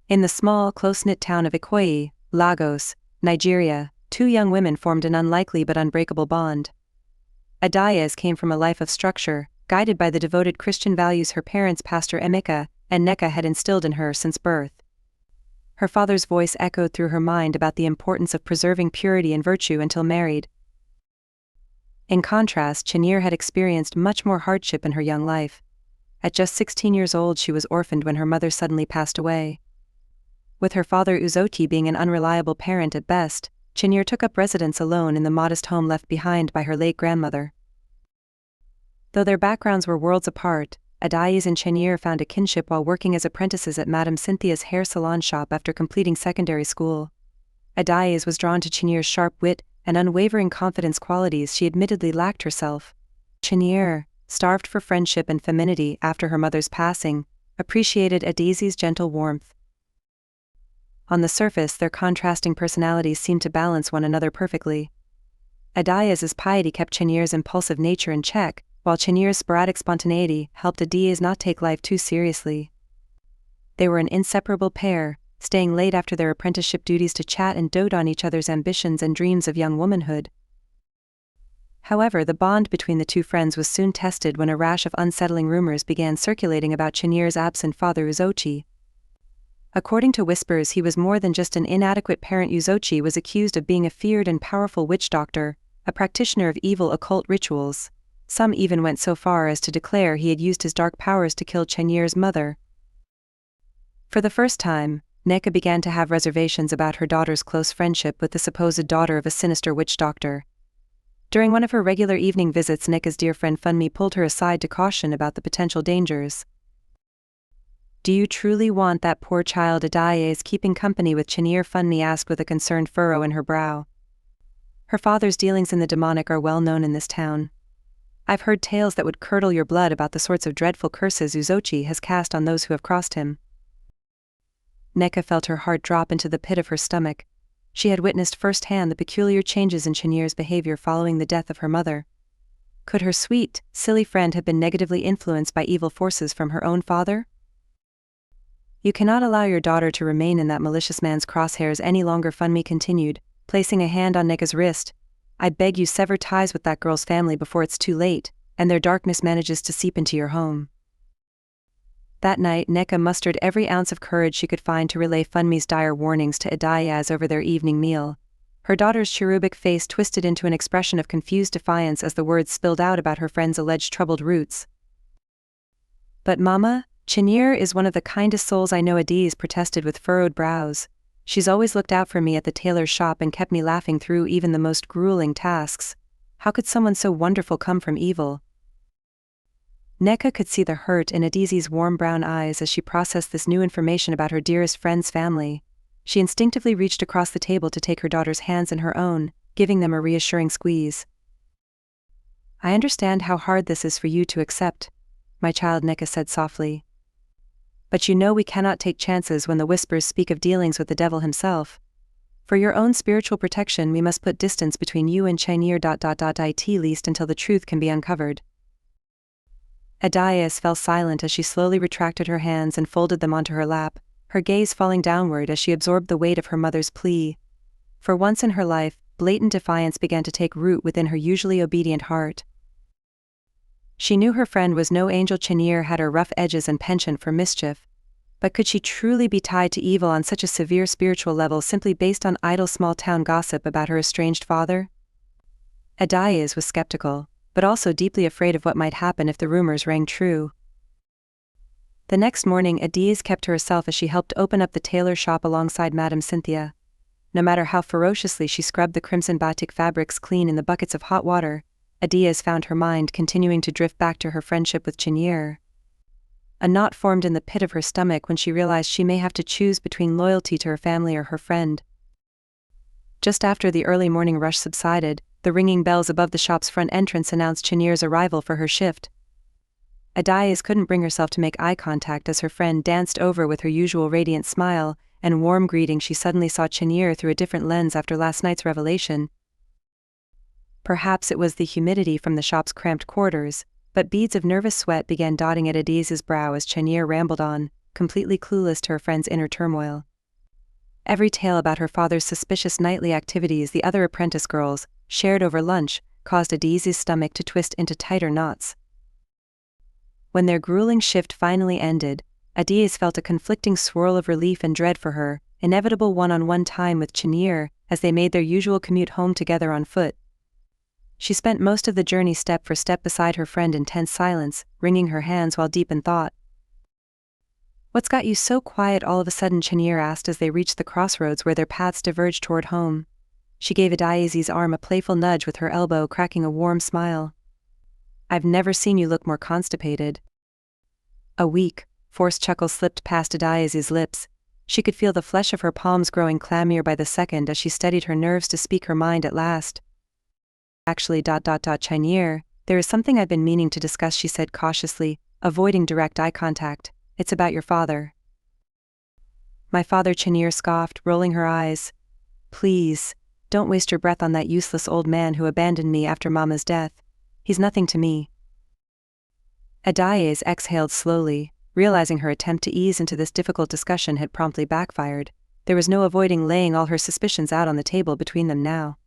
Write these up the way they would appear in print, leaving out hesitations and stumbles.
In the small, close-knit town of Ikoyi, Lagos, Nigeria, two young women formed an unlikely but unbreakable bond. Adaeze came from a life of structure, guided by the devoted Christian values her parents, Pastor Emeka and Nneka, had instilled in her since birth. Her father's voice echoed through her mind about the importance of preserving purity and virtue until married. In contrast, Chinyere had experienced much more hardship in her young life. At just 16 years old, she was orphaned when her mother suddenly passed away. With her father Uzochi being an unreliable parent at best, Chinyere took up residence alone in the modest home left behind by her late grandmother. Though their backgrounds were worlds apart, Adaeze and Chinyere found a kinship while working as apprentices at Madame Cynthia's hair salon shop after completing secondary school. Adaeze was drawn to Chinyere's sharp wit and unwavering confidence, qualities she admittedly lacked herself. Chinyere, starved for friendship and femininity after her mother's passing, appreciated Adaeze's gentle warmth. On the surface, their contrasting personalities seemed to balance one another perfectly. Adaeze's piety kept Chinyere's impulsive nature in check, while Chinyere's sporadic spontaneity helped Adaeze not take life too seriously. They were an inseparable pair, staying late after their apprenticeship duties to chat and dote on each other's ambitions and dreams of young womanhood. However, the bond between the two friends was soon tested when a rash of unsettling rumors began circulating about Chinyere's absent father Uzochi. According to whispers, he was more than just an inadequate parent. Uzochi was accused of being a feared and powerful witch doctor, a practitioner of evil occult rituals. Some even went so far as to declare he had used his dark powers to kill Chinyere's mother. For the first time, Nneka began to have reservations about her daughter's close friendship with the supposed daughter of a sinister witch doctor. During one of her regular evening visits, Nneka's dear friend Funmi pulled her aside to caution about the potential dangers. "Do you truly want that poor child Adaeze keeping company with Chinyere?" Funmi asked with a concerned furrow in her brow. "Her father's dealings in the demonic are well known in this town. I've heard tales that would curdle your blood about the sorts of dreadful curses Uzochi has cast on those who have crossed him." Nneka felt her heart drop into the pit of her stomach. She had witnessed firsthand the peculiar changes in Chinyere's behavior following the death of her mother. Could her sweet, silly friend have been negatively influenced by evil forces from her own father? "You cannot allow your daughter to remain in that malicious man's crosshairs any longer," Funmi continued, placing a hand on Nneka's wrist. "I beg you, sever ties with that girl's family before it's too late, and their darkness manages to seep into your home." That night, Nneka mustered every ounce of courage she could find to relay Funmi's dire warnings to Adaeze over their evening meal. Her daughter's cherubic face twisted into an expression of confused defiance as the words spilled out about her friend's alleged troubled roots. "But Mama, Chinyere is one of the kindest souls I know," Adaeze protested with furrowed brows. "She's always looked out for me at the tailor's shop and kept me laughing through even the most grueling tasks. How could someone so wonderful come from evil?" Nneka could see the hurt in Adaeze's warm brown eyes as she processed this new information about her dearest friend's family. She instinctively reached across the table to take her daughter's hands in her own, giving them a reassuring squeeze. "I understand how hard this is for you to accept, my child," Nneka said softly. "But you know we cannot take chances when the whispers speak of dealings with the devil himself. For your own spiritual protection, we must put distance between you and Chinyere. At least until the truth can be uncovered." Adaeze fell silent as she slowly retracted her hands and folded them onto her lap, her gaze falling downward as she absorbed the weight of her mother's plea. For once in her life, blatant defiance began to take root within her usually obedient heart. She knew her friend was no angel. Chinyere had her rough edges and penchant for mischief. But could she truly be tied to evil on such a severe spiritual level simply based on idle small-town gossip about her estranged father? Adaeze was skeptical, but also deeply afraid of what might happen if the rumors rang true. The next morning, Adaeze kept to herself as she helped open up the tailor shop alongside Madame Cynthia. No matter how ferociously she scrubbed the crimson batik fabrics clean in the buckets of hot water, Adaeze found her mind continuing to drift back to her friendship with Chinyere. A knot formed in the pit of her stomach when she realized she may have to choose between loyalty to her family or her friend. Just after the early morning rush subsided, the ringing bells above the shop's front entrance announced Chinyere's arrival for her shift. Adaeze couldn't bring herself to make eye contact as her friend danced over with her usual radiant smile and warm greeting. She suddenly saw Chinyere through a different lens after last night's revelation. Perhaps it was the humidity from the shop's cramped quarters, but beads of nervous sweat began dotting at Adaeze's brow as Chinyere rambled on, completely clueless to her friend's inner turmoil. Every tale about her father's suspicious nightly activities the other apprentice girls shared over lunch caused Adaeze's stomach to twist into tighter knots. When their grueling shift finally ended, Adaeze felt a conflicting swirl of relief and dread for her inevitable one-on-one time with Chinyere as they made their usual commute home together on foot. She spent most of the journey step for step beside her friend in tense silence, wringing her hands while deep in thought. "What's got you so quiet all of a sudden?" Chinyere asked as they reached the crossroads where their paths diverged toward home. She gave Adaeze's arm a playful nudge with her elbow, cracking a warm smile. "I've never seen you look more constipated." A weak, forced chuckle slipped past Adaeze's lips. She could feel the flesh of her palms growing clammier by the second as she steadied her nerves to speak her mind at last. "Actually, Chinyere, there is something I've been meaning to discuss," she said cautiously, avoiding direct eye contact. "It's about your father." "My father?" Chinyere scoffed, rolling her eyes. "Please, don't waste your breath on that useless old man who abandoned me after Mama's death. He's nothing to me." Adaeze exhaled slowly, realizing her attempt to ease into this difficult discussion had promptly backfired. There was no avoiding laying all her suspicions out on the table between them now.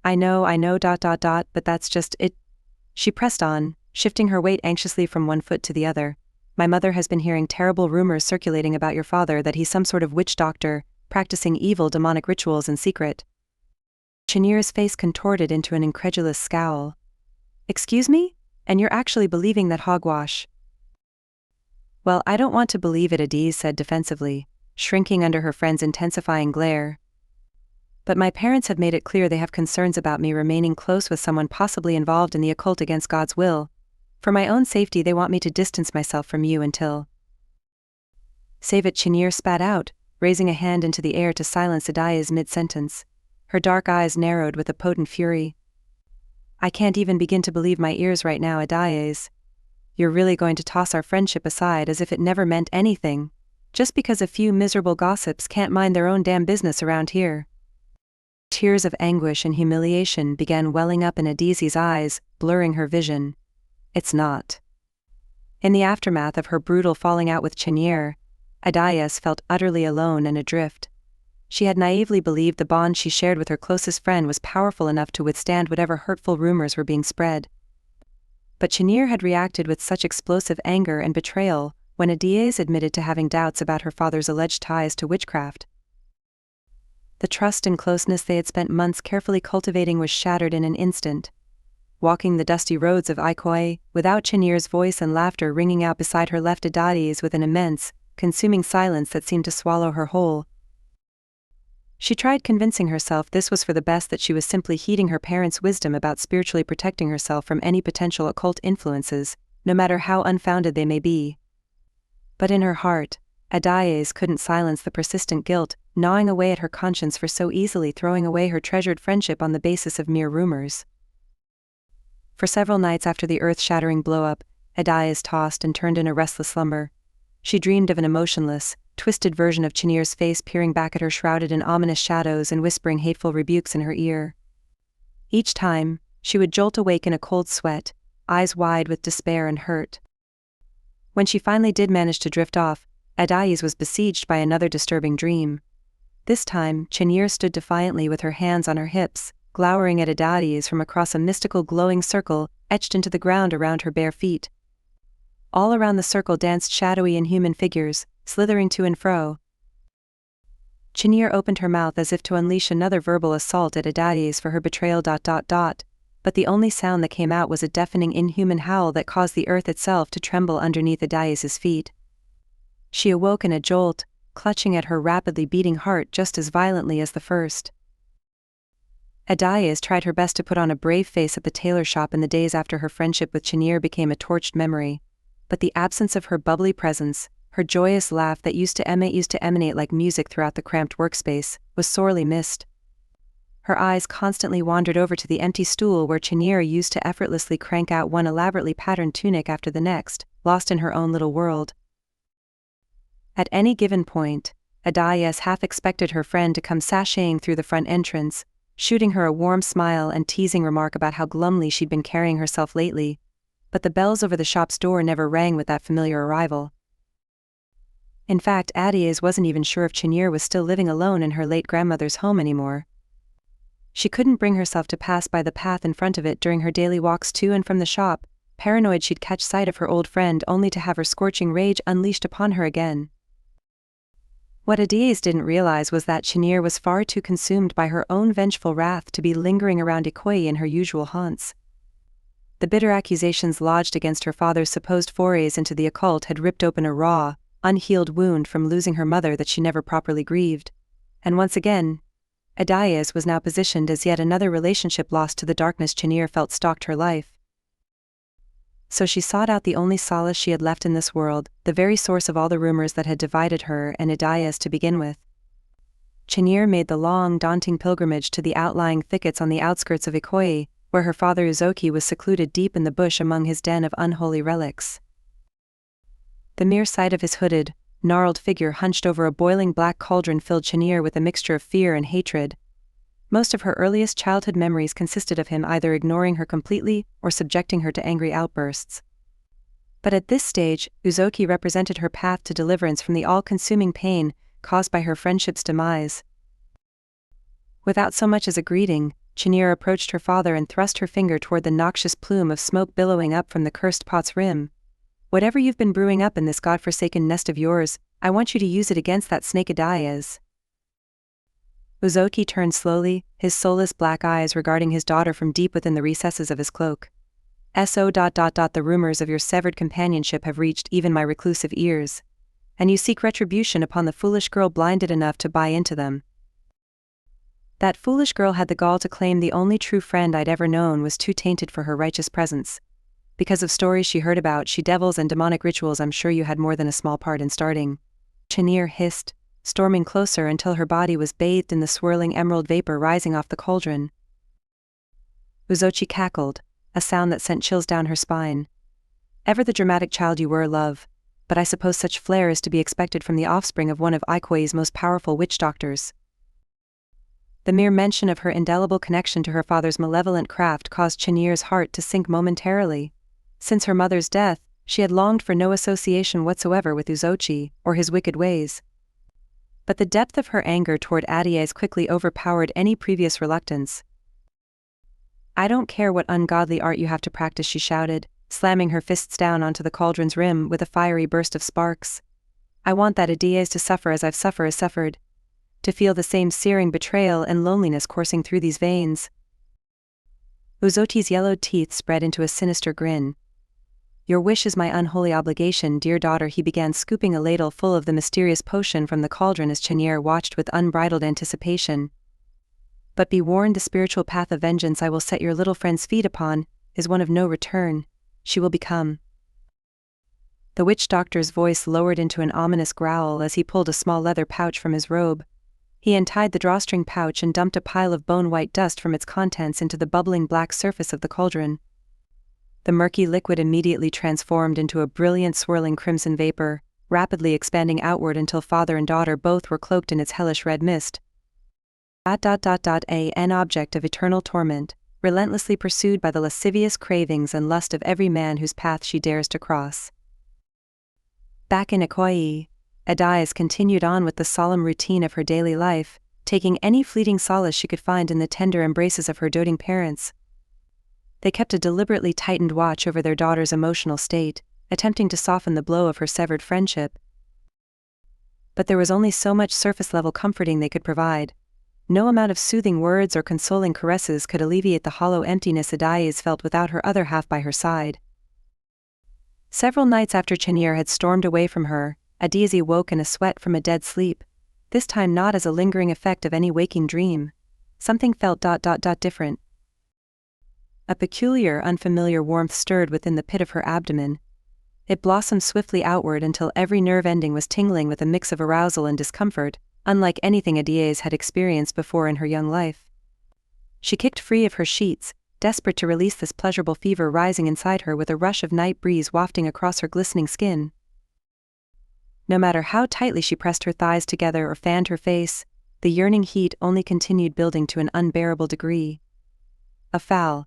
I know, but that's just it." She pressed on, shifting her weight anxiously from one foot to the other. "My mother has been hearing terrible rumors circulating about your father, that he's some sort of witch doctor, practicing evil demonic rituals in secret." Chinyere's face contorted into an incredulous scowl. "Excuse me? And you're actually believing that hogwash?" "Well, I don't want to believe it," Adaeze said defensively, shrinking under her friend's intensifying glare. "But my parents have made it clear they have concerns about me remaining close with someone possibly involved in the occult against God's will. For my own safety, they want me to distance myself from you until—" "Save it," Chinyere spat out, raising a hand into the air to silence Adaeze mid-sentence. Her dark eyes narrowed with a potent fury. "I can't even begin to believe my ears right now, Adaeze. You're really going to toss our friendship aside as if it never meant anything, just because a few miserable gossips can't mind their own damn business around here?" Tears of anguish and humiliation began welling up in Adaeze's eyes, blurring her vision. "It's not." In the aftermath of her brutal falling out with Chinyere, Adaeze felt utterly alone and adrift. She had naively believed the bond she shared with her closest friend was powerful enough to withstand whatever hurtful rumors were being spread. But Chinyere had reacted with such explosive anger and betrayal when Adaeze admitted to having doubts about her father's alleged ties to witchcraft. The trust and closeness they had spent months carefully cultivating was shattered in an instant. Walking the dusty roads of Ikoyi, without Chinyere's voice and laughter ringing out beside her, left Adaeze with an immense, consuming silence that seemed to swallow her whole. She tried convincing herself this was for the best, that she was simply heeding her parents' wisdom about spiritually protecting herself from any potential occult influences, no matter how unfounded they may be. But in her heart, Adaeze couldn't silence the persistent guilt gnawing away at her conscience for so easily throwing away her treasured friendship on the basis of mere rumors. For several nights after the earth-shattering blow-up, Adaeze tossed and turned in a restless slumber. She dreamed of an emotionless, twisted version of Chinyere's face peering back at her shrouded in ominous shadows and whispering hateful rebukes in her ear. Each time, she would jolt awake in a cold sweat, eyes wide with despair and hurt. When she finally did manage to drift off, Adaeze was besieged by another disturbing dream. This time, Chinyere stood defiantly with her hands on her hips, glowering at Adaeze from across a mystical glowing circle etched into the ground around her bare feet. All around the circle danced shadowy inhuman figures, slithering to and fro. Chinyere opened her mouth as if to unleash another verbal assault at Adaeze for her betrayal. But the only sound that came out was a deafening inhuman howl that caused the earth itself to tremble underneath Adaeze's feet. She awoke in a jolt, clutching at her rapidly beating heart just as violently as the first. Adaeze tried her best to put on a brave face at the tailor shop in the days after her friendship with Chinyere became a torched memory, but the absence of her bubbly presence, her joyous laugh that used to emanate like music throughout the cramped workspace, was sorely missed. Her eyes constantly wandered over to the empty stool where Chinyere used to effortlessly crank out one elaborately patterned tunic after the next, lost in her own little world. At any given point, Adaeze half expected her friend to come sashaying through the front entrance, shooting her a warm smile and teasing remark about how glumly she'd been carrying herself lately, but the bells over the shop's door never rang with that familiar arrival. In fact, Adaeze wasn't even sure if Chinyere was still living alone in her late grandmother's home anymore. She couldn't bring herself to pass by the path in front of it during her daily walks to and from the shop, paranoid she'd catch sight of her old friend only to have her scorching rage unleashed upon her again. What Adaeze didn't realize was that Chinyere was far too consumed by her own vengeful wrath to be lingering around Ikoyi in her usual haunts. The bitter accusations lodged against her father's supposed forays into the occult had ripped open a raw, unhealed wound from losing her mother that she never properly grieved. And once again, Adaeze was now positioned as yet another relationship lost to the darkness Chinyere felt stalked her life. So she sought out the only solace she had left in this world, the very source of all the rumors that had divided her and Adaeze to begin with. Chinyere made the long, daunting pilgrimage to the outlying thickets on the outskirts of Ikoyi, where her father Uzoki was secluded deep in the bush among his den of unholy relics. The mere sight of his hooded, gnarled figure hunched over a boiling black cauldron filled Chinyere with a mixture of fear and hatred. Most of her earliest childhood memories consisted of him either ignoring her completely or subjecting her to angry outbursts. But at this stage, Uzoki represented her path to deliverance from the all-consuming pain caused by her friendship's demise. Without so much as a greeting, Chinyere approached her father and thrust her finger toward the noxious plume of smoke billowing up from the cursed pot's rim. "Whatever you've been brewing up in this godforsaken nest of yours, I want you to use it against that snake Adaeze." Uzoki turned slowly, his soulless black eyes regarding his daughter from deep within the recesses of his cloak. The rumors of your severed companionship have reached even my reclusive ears. And you seek retribution upon the foolish girl blinded enough to buy into them. That foolish girl had the gall to claim the only true friend I'd ever known was too tainted for her righteous presence. Because of stories she heard about she-devils and demonic rituals I'm sure you had more than a small part in starting. Chinyere hissed, storming closer until her body was bathed in the swirling emerald vapor rising off the cauldron. Uzochi cackled, a sound that sent chills down her spine. "Ever the dramatic child you were, love, but I suppose such flair is to be expected from the offspring of one of Ikoyi's most powerful witch doctors." The mere mention of her indelible connection to her father's malevolent craft caused Chinyere's heart to sink momentarily. Since her mother's death, she had longed for no association whatsoever with Uzochi, or his wicked ways. But the depth of her anger toward Adaeze quickly overpowered any previous reluctance. "I don't care what ungodly art you have to practice," she shouted, slamming her fists down onto the cauldron's rim with a fiery burst of sparks. "I want that Adaeze to suffer as I've suffered. To feel the same searing betrayal and loneliness coursing through these veins." Uzochi's yellowed teeth spread into a sinister grin. "Your wish is my unholy obligation, dear daughter," he began, scooping a ladle full of the mysterious potion from the cauldron as Chinyere watched with unbridled anticipation. "But be warned, the spiritual path of vengeance I will set your little friend's feet upon is one of no return. She will become—" The witch doctor's voice lowered into an ominous growl as he pulled a small leather pouch from his robe. He untied the drawstring pouch and dumped a pile of bone-white dust from its contents into the bubbling black surface of the cauldron. The murky liquid immediately transformed into a brilliant swirling crimson vapor, rapidly expanding outward until father and daughter both were cloaked in its hellish red mist. An object of eternal torment, relentlessly pursued by the lascivious cravings and lust of every man whose path she dares to cross. Back in Ikoyi, Adaeze continued on with the solemn routine of her daily life, taking any fleeting solace she could find in the tender embraces of her doting parents. They kept a deliberately tightened watch over their daughter's emotional state, attempting to soften the blow of her severed friendship. But there was only so much surface-level comforting they could provide. No amount of soothing words or consoling caresses could alleviate the hollow emptiness Adaeze felt without her other half by her side. Several nights after Chinyere had stormed away from her, Adaeze woke in a sweat from a dead sleep, this time not as a lingering effect of any waking dream. Something felt different. A peculiar, unfamiliar warmth stirred within the pit of her abdomen. It blossomed swiftly outward until every nerve ending was tingling with a mix of arousal and discomfort, unlike anything Adaeze had experienced before in her young life. She kicked free of her sheets, desperate to release this pleasurable fever rising inside her with a rush of night breeze wafting across her glistening skin. No matter how tightly she pressed her thighs together or fanned her face, the yearning heat only continued building to an unbearable degree. Afoul.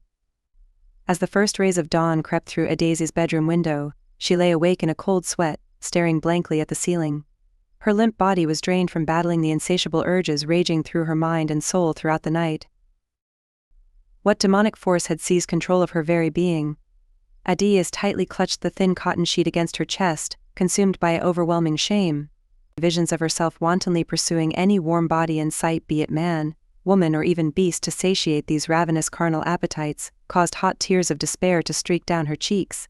As the first rays of dawn crept through Adaeze's bedroom window, she lay awake in a cold sweat, staring blankly at the ceiling. Her limp body was drained from battling the insatiable urges raging through her mind and soul throughout the night. What demonic force had seized control of her very being? Adaeze tightly clutched the thin cotton sheet against her chest, consumed by overwhelming shame. Visions of herself wantonly pursuing any warm body in sight, be it man, woman or even beast, to satiate these ravenous carnal appetites, caused hot tears of despair to streak down her cheeks.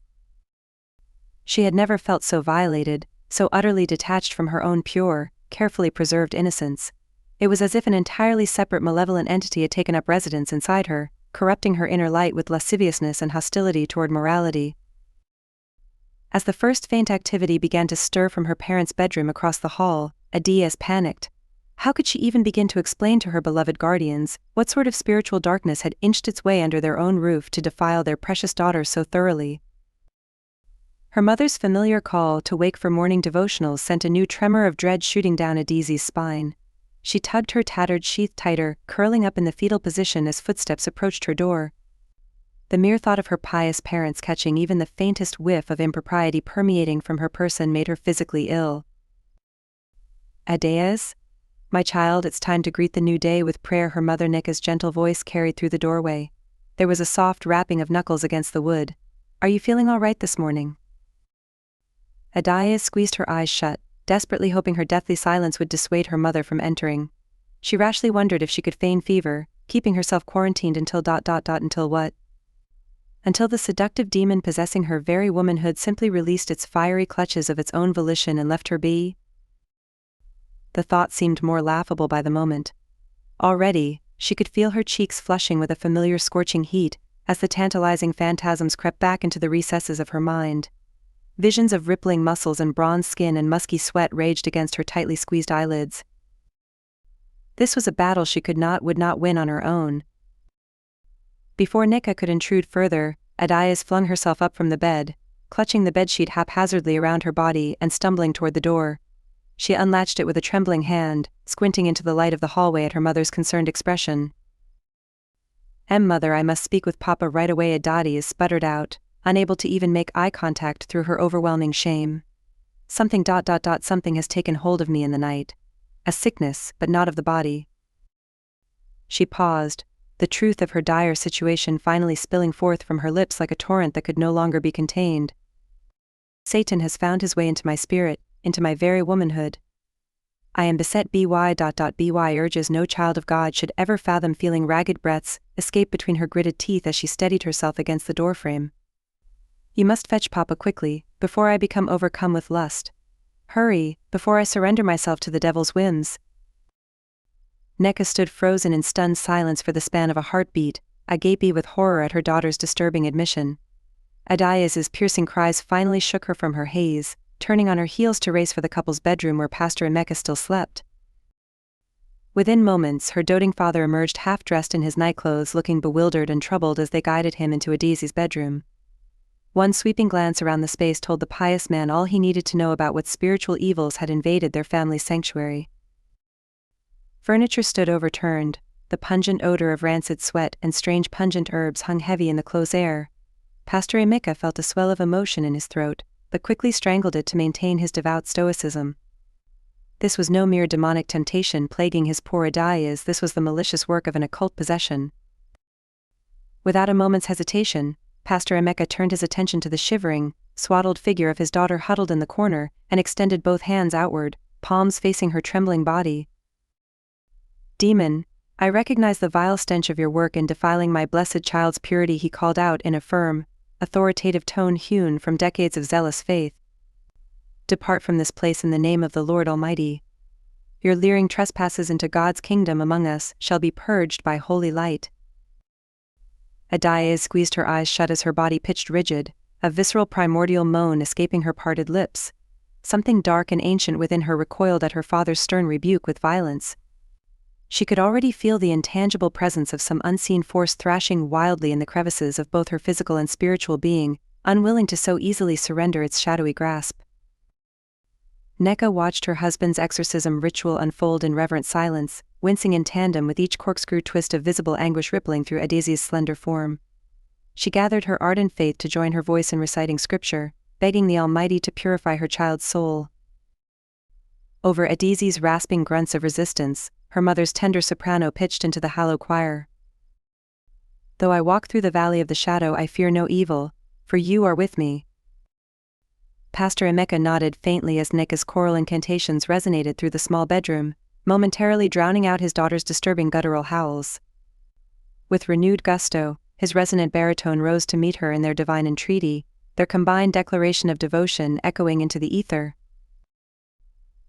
She had never felt so violated, so utterly detached from her own pure, carefully preserved innocence. It was as if an entirely separate malevolent entity had taken up residence inside her, corrupting her inner light with lasciviousness and hostility toward morality. As the first faint activity began to stir from her parents' bedroom across the hall, Adaeze panicked. How could she even begin to explain to her beloved guardians what sort of spiritual darkness had inched its way under their own roof to defile their precious daughter so thoroughly? Her mother's familiar call to wake for morning devotionals sent a new tremor of dread shooting down Adaeze's spine. She tugged her tattered sheath tighter, curling up in the fetal position as footsteps approached her door. The mere thought of her pious parents catching even the faintest whiff of impropriety permeating from her person made her physically ill. "Adaeze? My child, it's time to greet the new day with prayer," her mother Nika's gentle voice carried through the doorway. There was a soft rapping of knuckles against the wood. "Are you feeling all right this morning?" Adaeze squeezed her eyes shut, desperately hoping her deathly silence would dissuade her mother from entering. She rashly wondered if she could feign fever, keeping herself quarantined until until what? Until the seductive demon possessing her very womanhood simply released its fiery clutches of its own volition and left her be? The thought seemed more laughable by the moment. Already, she could feel her cheeks flushing with a familiar scorching heat, as the tantalizing phantasms crept back into the recesses of her mind. Visions of rippling muscles and bronze skin and musky sweat raged against her tightly squeezed eyelids. This was a battle she would not win on her own. Before Nika could intrude further, Adaeze flung herself up from the bed, clutching the bedsheet haphazardly around her body and stumbling toward the door. She unlatched it with a trembling hand, squinting into the light of the hallway at her mother's concerned expression. "Mother, I must speak with Papa right away," Adaeze sputtered out, unable to even make eye contact through her overwhelming shame. Something has taken hold of me in the night. A sickness, but not of the body." She paused, the truth of her dire situation finally spilling forth from her lips like a torrent that could no longer be contained. "Satan has found his way into my spirit, into my very womanhood. I am beset by urges no child of God should ever fathom, feeling ragged breaths escape between her gritted teeth as she steadied herself against the doorframe. "You must fetch Papa quickly, before I become overcome with lust. Hurry, before I surrender myself to the devil's whims." Nika stood frozen in stunned silence for the span of a heartbeat, agape with horror at her daughter's disturbing admission. Adaeze's piercing cries finally shook her from her haze, turning on her heels to race for the couple's bedroom where Pastor Emeka still slept. Within moments, her doting father emerged half-dressed in his nightclothes, looking bewildered and troubled as they guided him into Adaeze's bedroom. One sweeping glance around the space told the pious man all he needed to know about what spiritual evils had invaded their family's sanctuary. Furniture stood overturned, the pungent odor of rancid sweat and strange pungent herbs hung heavy in the close air. Pastor Emeka felt a swell of emotion in his throat, but quickly strangled it to maintain his devout stoicism. This was no mere demonic temptation plaguing his poor Adaeze, this was the malicious work of an occult possession. Without a moment's hesitation, Pastor Emeka turned his attention to the shivering, swaddled figure of his daughter huddled in the corner, and extended both hands outward, palms facing her trembling body. "Demon, I recognize the vile stench of your work in defiling my blessed child's purity," he called out in a firm, authoritative tone hewn from decades of zealous faith. "Depart from this place in the name of the Lord Almighty. Your leering trespasses into God's kingdom among us shall be purged by holy light." Adaeze squeezed her eyes shut as her body pitched rigid, a visceral primordial moan escaping her parted lips. Something dark and ancient within her recoiled at her father's stern rebuke with violence. She could already feel the intangible presence of some unseen force thrashing wildly in the crevices of both her physical and spiritual being, unwilling to so easily surrender its shadowy grasp. Nika watched her husband's exorcism ritual unfold in reverent silence, wincing in tandem with each corkscrew twist of visible anguish rippling through Adaeze's slender form. She gathered her ardent faith to join her voice in reciting scripture, begging the Almighty to purify her child's soul. Over Adaeze's rasping grunts of resistance, her mother's tender soprano pitched into the hollow choir. Though I walk through the valley of the shadow, I fear no evil, for you are with me. Pastor Emeka nodded faintly as Nneka's choral incantations resonated through the small bedroom, momentarily drowning out his daughter's disturbing guttural howls. With renewed gusto, his resonant baritone rose to meet her in their divine entreaty, their combined declaration of devotion echoing into the ether.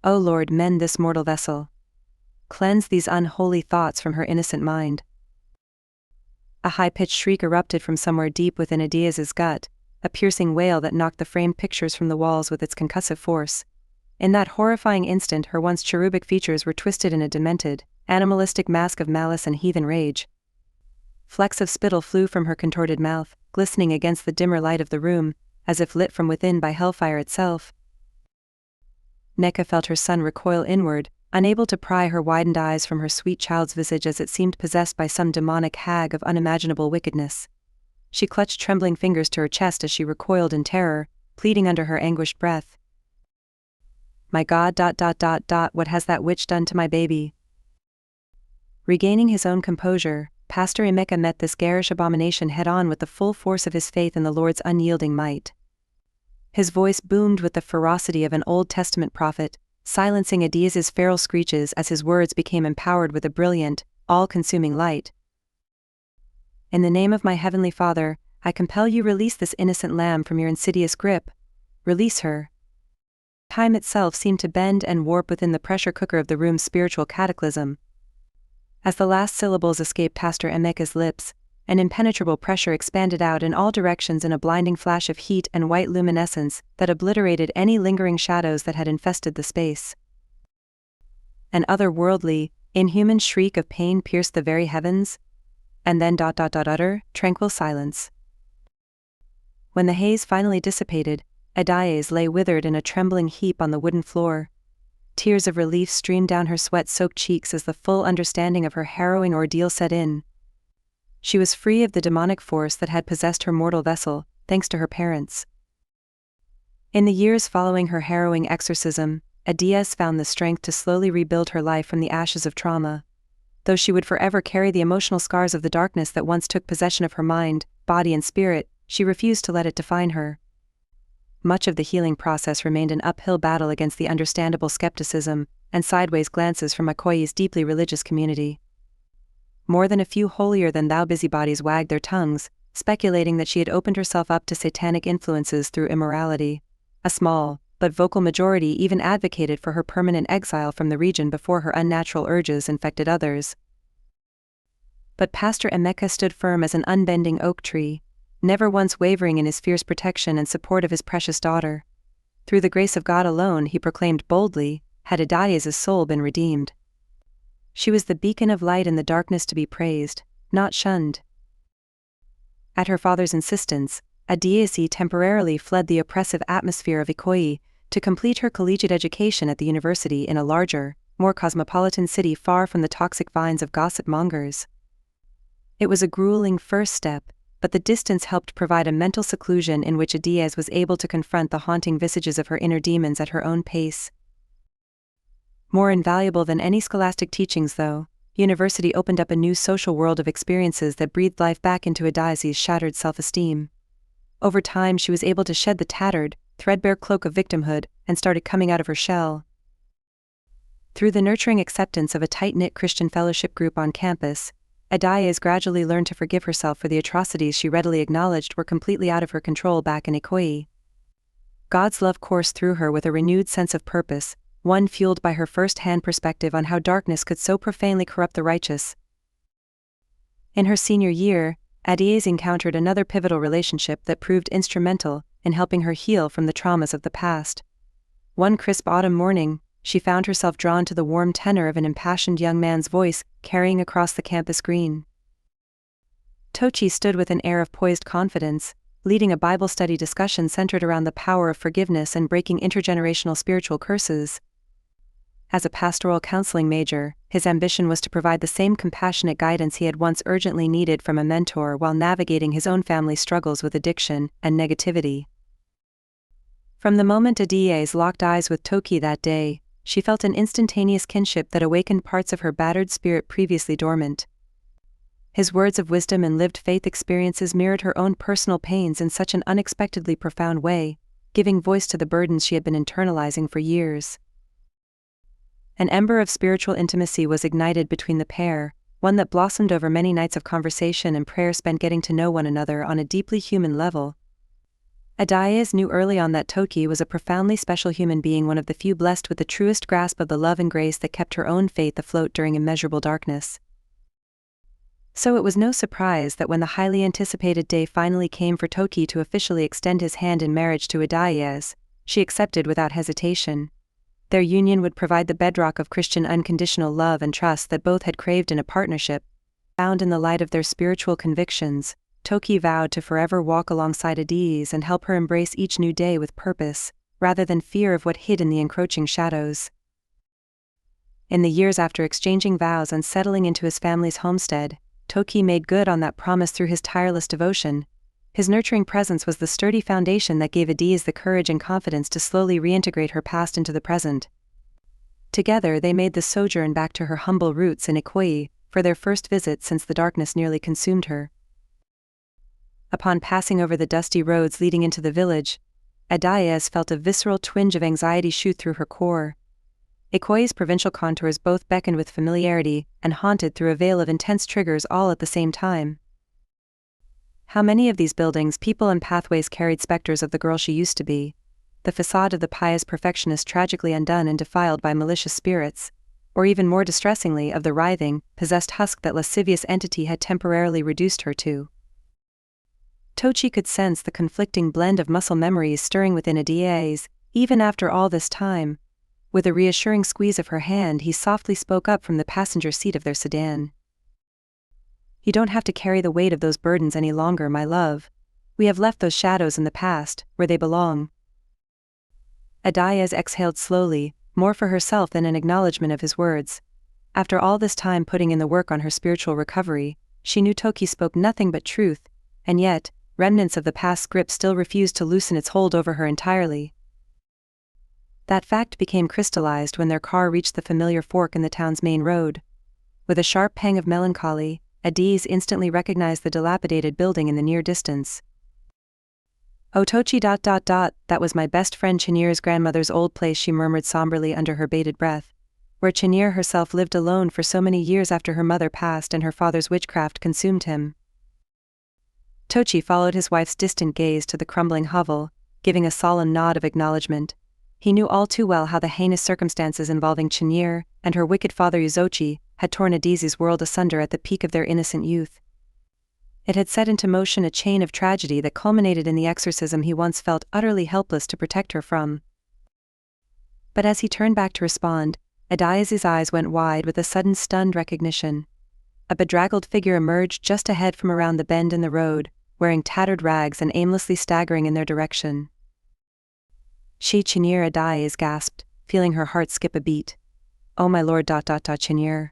O Lord, mend this mortal vessel. Cleanse these unholy thoughts from her innocent mind. A high-pitched shriek erupted from somewhere deep within Adaeze's gut, a piercing wail that knocked the framed pictures from the walls with its concussive force. In that horrifying instant, her once cherubic features were twisted in a demented, animalistic mask of malice and heathen rage. Flecks of spittle flew from her contorted mouth, glistening against the dimmer light of the room, as if lit from within by hellfire itself. Nneka felt her son recoil inward, unable to pry her widened eyes from her sweet child's visage as it seemed possessed by some demonic hag of unimaginable wickedness. She clutched trembling fingers to her chest as she recoiled in terror, pleading under her anguished breath. My God, what has that witch done to my baby? Regaining his own composure, Pastor Emeka met this garish abomination head-on with the full force of his faith in the Lord's unyielding might. His voice boomed with the ferocity of an Old Testament prophet, silencing Adaeze's feral screeches as his words became empowered with a brilliant, all-consuming light. In the name of my heavenly Father, I compel you release this innocent lamb from your insidious grip. Release her. Time itself seemed to bend and warp within the pressure cooker of the room's spiritual cataclysm. As the last syllables escaped Pastor Emeka's lips, an impenetrable pressure expanded out in all directions in a blinding flash of heat and white luminescence that obliterated any lingering shadows that had infested the space. An otherworldly, inhuman shriek of pain pierced the very heavens, and then utter, tranquil silence. When the haze finally dissipated, Adaeze lay withered in a trembling heap on the wooden floor. Tears of relief streamed down her sweat-soaked cheeks as the full understanding of her harrowing ordeal set in. She was free of the demonic force that had possessed her mortal vessel, thanks to her parents. In the years following her harrowing exorcism, Adaeze found the strength to slowly rebuild her life from the ashes of trauma. Though she would forever carry the emotional scars of the darkness that once took possession of her mind, body and spirit, she refused to let it define her. Much of the healing process remained an uphill battle against the understandable skepticism and sideways glances from Ikoyi's deeply religious community. More than a few holier-than-thou busybodies wagged their tongues, speculating that she had opened herself up to satanic influences through immorality. A small, but vocal majority even advocated for her permanent exile from the region before her unnatural urges infected others. But Pastor Emeka stood firm as an unbending oak tree, never once wavering in his fierce protection and support of his precious daughter. Through the grace of God alone, he proclaimed boldly, had Adaeze's soul been redeemed. She was the beacon of light in the darkness to be praised, not shunned. At her father's insistence, Adaeze temporarily fled the oppressive atmosphere of Ikoyi to complete her collegiate education at the university in a larger, more cosmopolitan city far from the toxic vines of gossip mongers. It was a grueling first step, but the distance helped provide a mental seclusion in which Adaeze was able to confront the haunting visages of her inner demons at her own pace. More invaluable than any scholastic teachings, though, university opened up a new social world of experiences that breathed life back into Adaeze's shattered self-esteem. Over time, she was able to shed the tattered, threadbare cloak of victimhood and started coming out of her shell. Through the nurturing acceptance of a tight-knit Christian fellowship group on campus, Adaeze gradually learned to forgive herself for the atrocities she readily acknowledged were completely out of her control back in Ikoyi. God's love coursed through her with a renewed sense of purpose, one fueled by her first-hand perspective on how darkness could so profanely corrupt the righteous. In her senior year, Adaeze encountered another pivotal relationship that proved instrumental in helping her heal from the traumas of the past. One crisp autumn morning, she found herself drawn to the warm tenor of an impassioned young man's voice carrying across the campus green. Tochi stood with an air of poised confidence, leading a Bible study discussion centered around the power of forgiveness and breaking intergenerational spiritual curses. As a pastoral counseling major, his ambition was to provide the same compassionate guidance he had once urgently needed from a mentor while navigating his own family's struggles with addiction and negativity. From the moment Adaeze locked eyes with Toki that day, she felt an instantaneous kinship that awakened parts of her battered spirit previously dormant. His words of wisdom and lived faith experiences mirrored her own personal pains in such an unexpectedly profound way, giving voice to the burdens she had been internalizing for years. An ember of spiritual intimacy was ignited between the pair, one that blossomed over many nights of conversation and prayer spent getting to know one another on a deeply human level. Adaeze knew early on that Toki was a profoundly special human being, one of the few blessed with the truest grasp of the love and grace that kept her own faith afloat during immeasurable darkness. So it was no surprise that when the highly anticipated day finally came for Toki to officially extend his hand in marriage to Adaeze, she accepted without hesitation. Their union would provide the bedrock of Christian unconditional love and trust that both had craved in a partnership. Bound in the light of their spiritual convictions, Toki vowed to forever walk alongside Adaeze and help her embrace each new day with purpose, rather than fear of what hid in the encroaching shadows. In the years after exchanging vows and settling into his family's homestead, Toki made good on that promise through his tireless devotion. His nurturing presence was the sturdy foundation that gave Adaeze the courage and confidence to slowly reintegrate her past into the present. Together they made the sojourn back to her humble roots in Ikoyi, for their first visit since the darkness nearly consumed her. Upon passing over the dusty roads leading into the village, Adaeze felt a visceral twinge of anxiety shoot through her core. Ikoyi's provincial contours both beckoned with familiarity and haunted through a veil of intense triggers all at the same time. How many of these buildings, people and pathways carried specters of the girl she used to be, the facade of the pious perfectionist tragically undone and defiled by malicious spirits, or even more distressingly of the writhing, possessed husk that lascivious entity had temporarily reduced her to. Tochi could sense the conflicting blend of muscle memories stirring within Adaeze, even after all this time. With a reassuring squeeze of her hand, he softly spoke up from the passenger seat of their sedan. "You don't have to carry the weight of those burdens any longer, my love. We have left those shadows in the past, where they belong." Adaeze exhaled slowly, more for herself than an acknowledgement of his words. After all this time putting in the work on her spiritual recovery, she knew Toki spoke nothing but truth, and yet, remnants of the past grip still refused to loosen its hold over her entirely. That fact became crystallized when their car reached the familiar fork in the town's main road. With a sharp pang of melancholy, Adaeze instantly recognized the dilapidated building in the near distance. "Oh Tochi ... that was my best friend Chinyere's grandmother's old place," she murmured somberly under her bated breath, "where Chinyere herself lived alone for so many years after her mother passed and her father's witchcraft consumed him." Tochi followed his wife's distant gaze to the crumbling hovel, giving a solemn nod of acknowledgement. He knew all too well how the heinous circumstances involving Chinyere and her wicked father Uzochi had torn Adaeze's world asunder at the peak of their innocent youth. It had set into motion a chain of tragedy that culminated in the exorcism he once felt utterly helpless to protect her from. But as he turned back to respond, Adaeze's eyes went wide with a sudden stunned recognition. A bedraggled figure emerged just ahead from around the bend in the road, wearing tattered rags and aimlessly staggering in their direction. Chinyere, Adaeze gasped, feeling her heart skip a beat. "Oh my lord ... Chinyere."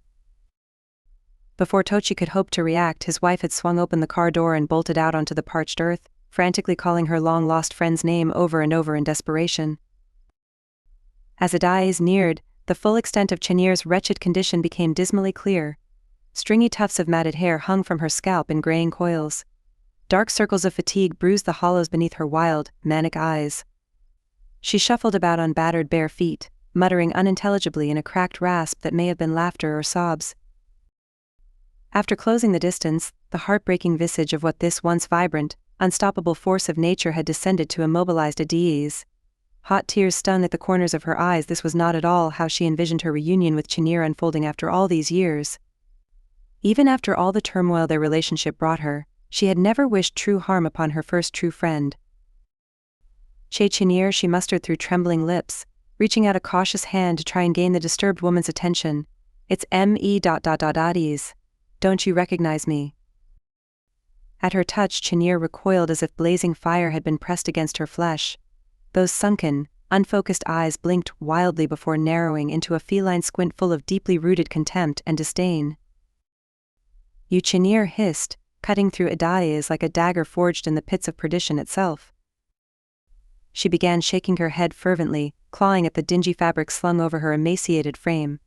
Before Tochi could hope to react, his wife had swung open the car door and bolted out onto the parched earth, frantically calling her long-lost friend's name over and over in desperation. As Adaeze neared, the full extent of Chinyere's wretched condition became dismally clear. Stringy tufts of matted hair hung from her scalp in graying coils. Dark circles of fatigue bruised the hollows beneath her wild, manic eyes. She shuffled about on battered bare feet, muttering unintelligibly in a cracked rasp that may have been laughter or sobs. After closing the distance, the heartbreaking visage of what this once vibrant, unstoppable force of nature had descended to immobilized Adaeze. Hot tears stung at the corners of her eyes. This was not at all how she envisioned her reunion with Chinyere unfolding after all these years. Even after all the turmoil their relationship brought her, she had never wished true harm upon her first true friend. Chinyere, she mustered through trembling lips, reaching out a cautious hand to try and gain the disturbed woman's attention. "It's me ... Adaeze. Don't you recognize me?" At her touch, Chinyere recoiled as if blazing fire had been pressed against her flesh. Those sunken, unfocused eyes blinked wildly before narrowing into a feline squint full of deeply rooted contempt and disdain. "You," Chinyere hissed, cutting through Adaeze like a dagger forged in the pits of perdition itself. she began shaking her head fervently, clawing at the dingy fabric slung over her emaciated frame.